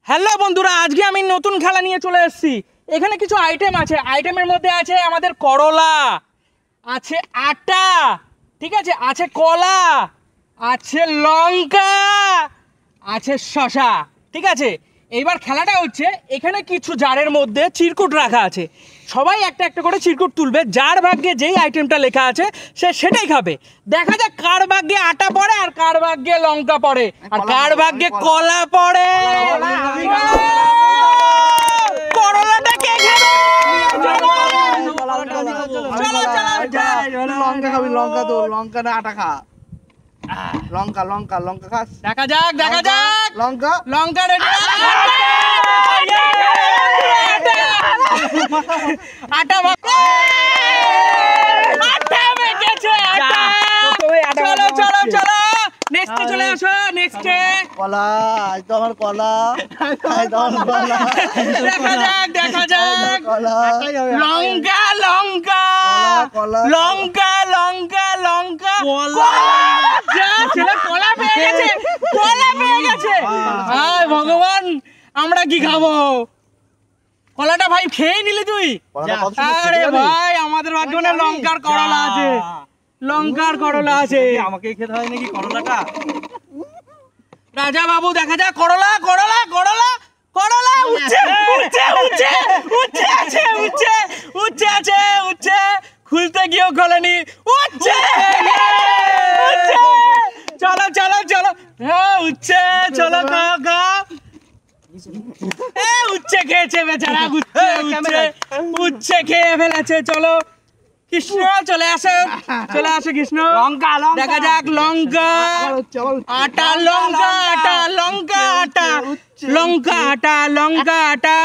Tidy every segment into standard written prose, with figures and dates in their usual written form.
Hello বন্ধুরা, আজকে আমি নতুন খেলা নিয়ে চলে এসেছি। এখানে কিছু আইটেম আছে। আইটেমের মধ্যে আছে আমাদের করলা, আছে আটা, ঠিক আছে, আছে কলা, আছে লঙ্কা, আছে শসা, ঠিক আছে। এইবার খেলাটা হচ্ছে, এখানে কিছু জারের মধ্যে চিরকুট রাখা আছে। সবাই একটা একটা করে চিরকুট তুলবে। যার ভাগ্যে যেই আইটেমটা লেখা আছে সে সেটাই খাবে। দেখা যাক কার ভাগ্যে আটা পড়ে আর কার ভাগ্যে লঙ্কা পড়ে আর কার ভাগ্যে কলা পড়ে। করলাটা কে খাবে? লঙ্কা খাবি? লঙ্কা তো লঙ্কা না আটা খা। লঙ্কা লঙ্কা লঙ্কা খাস? দেখা যাক দেখা যাক। লঙ্কা লঙ্কা রেডি। আটা আটা বেঁচেছে। চলো চলো চলো, নেক্সটে চলে আসো। নেক্সটে কলা। আজ তো আমার কলা। আজ তো আমার কলা। দেখা যাক দেখা যাক। কলা লঙ্কা লঙ্কা লঙ্কা লঙ্কা লঙ্কা কলা পেয়ে গেছে। কলা পেয়ে গেছে। হায় ভগবান, আমরা কি খাবো? কলাটা ভাই খেয়ে নিলি তুই? আরে ভাই, আমাদের ভাগ্যে লঙ্কার করলা আছে। লঙ্কার করলা আছে। আমাকে খেতে হয় নাকি করলাটা? রাজা বাবু দেখা যাক। করলা করলা করলা করলা উঠছে উঠছে উঠছে উঠছে আছে উঠছে উঠছে আছে উঠছে। খুলতে গিয়েও খোলেনি। উঠছে উঠছে। চলো চলো চলো। হ্যাঁ উঠছে। চলো খাও খাও। উচ্ছে খেয়েছে বেচারা। উচ্ছে উচ্ছে উচ্ছে খেয়ে ফেলেছে। চলো কৃষ্ণ চলে আসো, চলে আসো কৃষ্ণ। লঙ্কা দেখা যাক। লঙ্কা আটা লঙ্কা আটা লঙ্কা আটা লঙ্কা আটা লঙ্কা আটা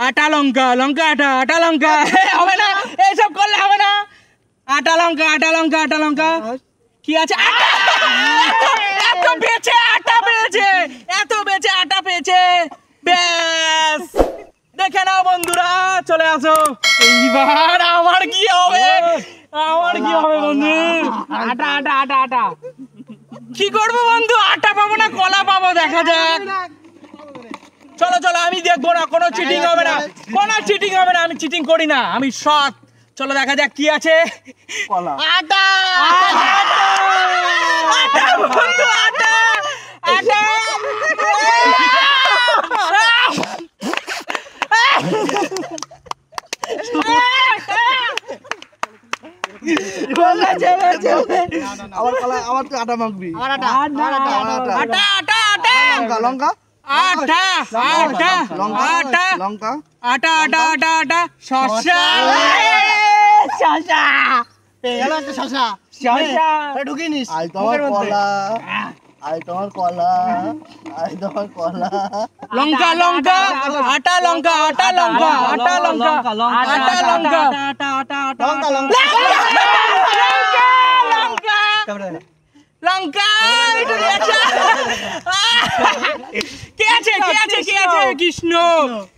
আটা লঙ্কা লঙ্কা আটা আটা লঙ্কা। হবে না, এইসব করলে হবে না। আটা লঙ্কা আটা লঙ্কা আটা লঙ্কা কি আছে? এত বেঁচে আটা পেয়েছে, এত বেঁচে আটা পেয়েছে। ব্যাস দেখে নাও বন্ধুরা, চলে আসো। এইবার আমার কি হবে? আমার কি হবে বন্ধু? আটা আটা আটা আটা কি করবো বন্ধু? আটা পাবো না কলা পাবো? দেখা যাক। চলো চলো, আমি দেখবো না। কোনো চিটিং হবে না, কোনো চিটিং হবে না। আমি চিটিং করি না, আমি সৎ। চলো দেখা যাক কি আছে। কলা। আটা আটা বন্ধু, আটা আটা। আমার কলা। আমার তুই আটা মাখবি। আটা আটা আটা লঙ্কা লঙ্কা আটা আটা আটা লঙ্কা আটা আটা আটা আটা শসা শসা শসা শসা ঢুকিয়ে নিস। আজ তোমার কলা। আজ তোমার কলা। আজ তোমার কলা। লঙ্কা লঙ্কা আটা লঙ্কা আটা লঙ্কা আটা লঙ্কা আটা লঙ্কা আটা আটা আটা লঙ্কা লঙ্কা লঙ্কা কে আছে কে আছে কে আছে? কৃষ্ণ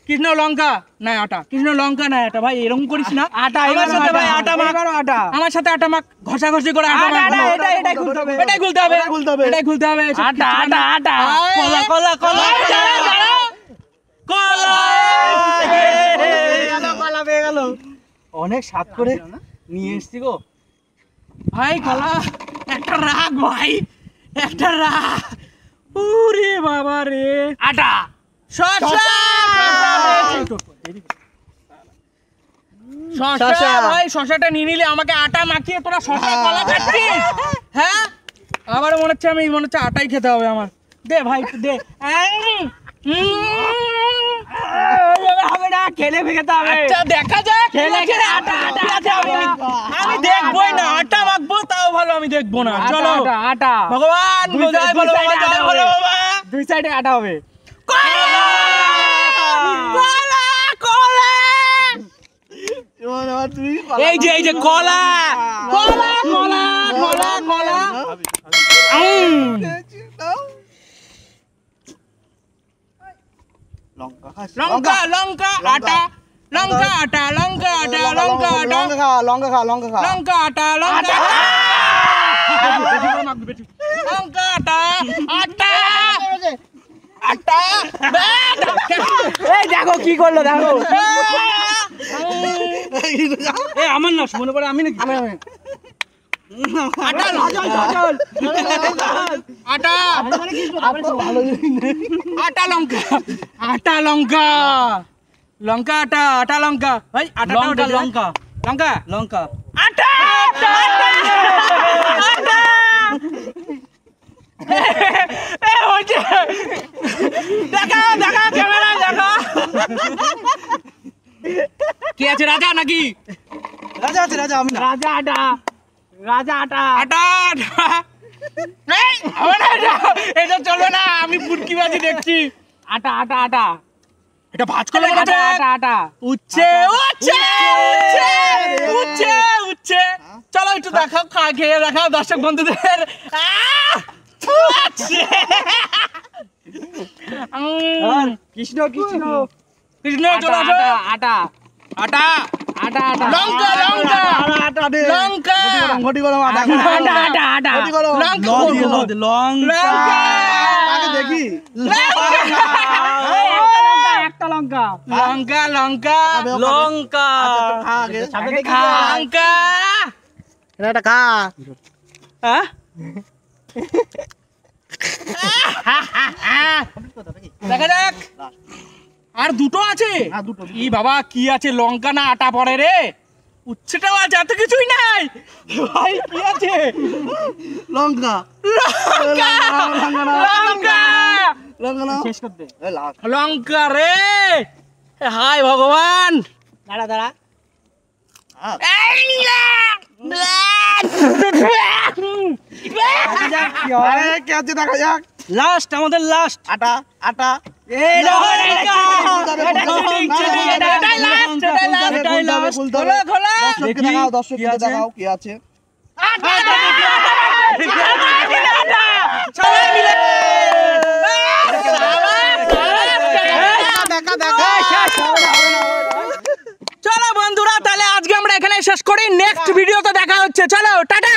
কৃষ্ণ লঙ্কা না আটা, কৃষ্ণ লঙ্কা না আটা। ভাই এরকম করিস না। আটা আমার সাথে ভাই আটা মাখ। আটা আমার সাথে আটা মাখ, ঘষাঘষি করে আটা মাখ। এটাই খুলতে হবে। এটাই খুলতে হবে, এটাই খুলতে হবে। আটা আটা আটা কলা কলা কলা কলা। কলা পেয়ে গেল। অনেক স্বাদ করে নিয়ে এসছি গো ভাই কলা। একটা রাগ ভাই, একটা রাগ। ওরে বাবা রে। আটা শসা শসা ভাই, শসাটা নিয়ে নিলে আমাকে আটা মাখিয়ে তোরা শসা কলা খাচ্ছিস? হ্যাঁ, আমার মনে হচ্ছে আটাই খেতে হবে আমার। দে ভাই দে। হবে না, খেলে খেতে হবে। আচ্ছা দেখা যাক। আটা আটা আটা আমি দেখবোই না। আটা মাখবো তাও ভালো, আমি দেখবো না। চলো আটা আটা ভগবান জয় বলো বাবা, জয় বলো বাবা। দুই সাইডে আটা হবে। কলা কলা। তুমি এই যে কলা কলা কলা কলা কলা। লঙ্কা খাস? লঙ্কা লঙ্কা আটা লঙ্কা আটা লঙ্কা আটা লঙ্কা আটা লঙ্কা খা লঙ্কা খা লঙ্কা খা। লঙ্কা আটা লঙ্কা লঙ্কা আটা আটা আটা ব্যাগ কি করলো দেখো এ আমার না মনে পড়ে আমি নাকি আটা আটা ভালো আটা লঙ্কা আটা লঙ্কা লঙ্কা আটা আটা লঙ্কা ভাই আটা লঙ্কা লঙ্কা লঙ্কা লঙ্কা আটা আটা আটা এ হচ্ছে দেখা দেখা ক্যামেরা দেখা কি আছে রাজা নাকি রাজা আছে রাজা আমি না রাজা আটা রাজা আটা আটা আটা এই হবে না এটা চলবে না আমি পুটকিবাজি দেখছি আটা আটা আটা এটা ভাজ করলে আটা আটা আটা উচ্ছে উচ্ছে উচ্ছে উচ্ছে উচ্ছে চলো একটু দেখাও খেয়ে দেখাও দর্শক বন্ধুদের কৃষ্ণ কৃষ্ণ কৃষ্ণ চলো আটা আটা আটা আটা লঙ্কা লঙ্কা আটা দে লঙ্কা ঘটি গরম আটা আটা আটা আটা ঘটি গরম লঙ্কা লঙ্কা আগে দেখি একটা লঙ্কা লঙ্কা লঙ্কা লঙ্কা আগে সামনে দেখি লঙ্কা এটা খা হ্যাঁ দেখা যাক আর দুটো আছে হ্যাঁ, দুটো। ই বাবা কি আছে লঙ্কা না আটা পড়ে রে উচ্ছেটাও আছে এত কিছুই নাই ভাই কি আছে লঙ্কা লঙ্কা লঙ্কা লঙ্কা না শেষ করতে এই লাস্ট লঙ্কা রে হাই ভগবান দাঁড়া দাঁড়া আরে কে আছে দেখা যাক লাস্ট আমাদের লাস্ট আটা আটা দর্শককে দেখাও কি আছে চলো বন্ধুরা তাহলে আজকে আমরা এখানে শেষ করি নেক্সট ভিডিওতে দেখা হচ্ছে চলো টাটা